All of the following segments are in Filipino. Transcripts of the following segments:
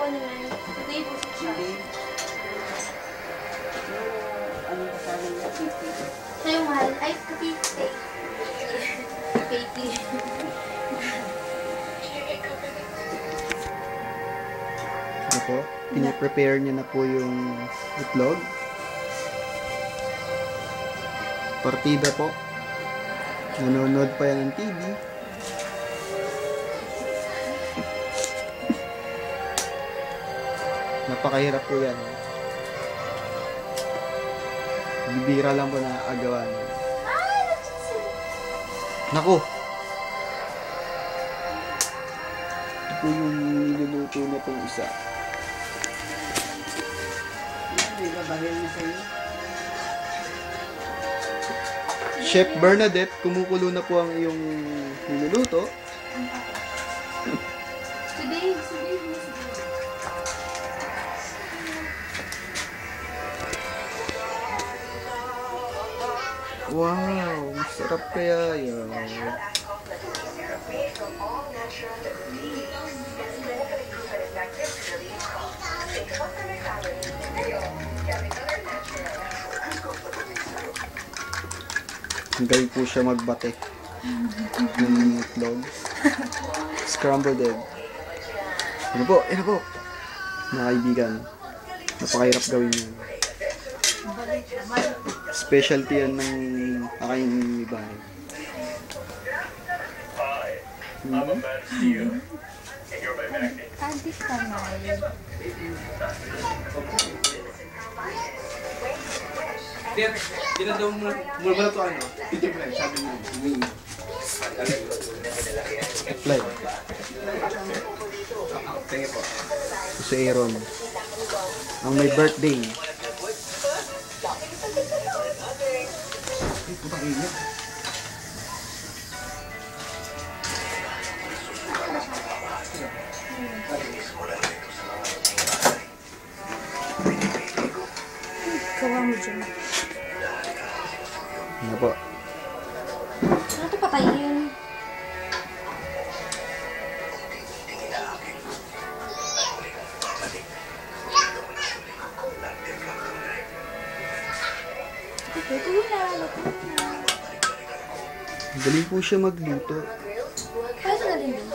naman. Today po siya. Anong kasalan niya? Pipi. Siya yung mahal. Ay, kapiti. Kapiti. Ano po? Piniprepare niya na po yung itlog. Partida po. Nanonood pa yan ng TV. Napakahirap po yan. Bibira lang po na agawan. Naku! Ito po yung niluluto na pong isa. May babahil na sa'yo. Chef Bernadette, kumukulo na po ang iyong niluluto. Today. Wow, masarap kaya yan. Hintay po siya magbate ng itlog. Scrambled egg. Ano po? Ano po? Mga kaibigan, napakahirap gawin yan. Specialty yan ng aking bahay. Candy kamay. Dito daw mula to ano? Dito pa rin, sabi mo. Fly. Tingin po. Si Aaron. Ang may birthday. Ay, putang init. Kawa mo dyan. Ano po? Ano ito patayin? Ito na. Galing po siya magluto. Pwede na din din.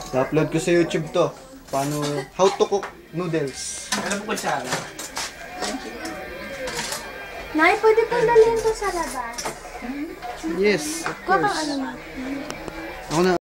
Na-upload ko sa YouTube to. Paano, how to cook noodles. Alam ko siya. Nay, pwede pang dalhin to sa labas. Yes, of Kuha kang course. ano mo. Ako na.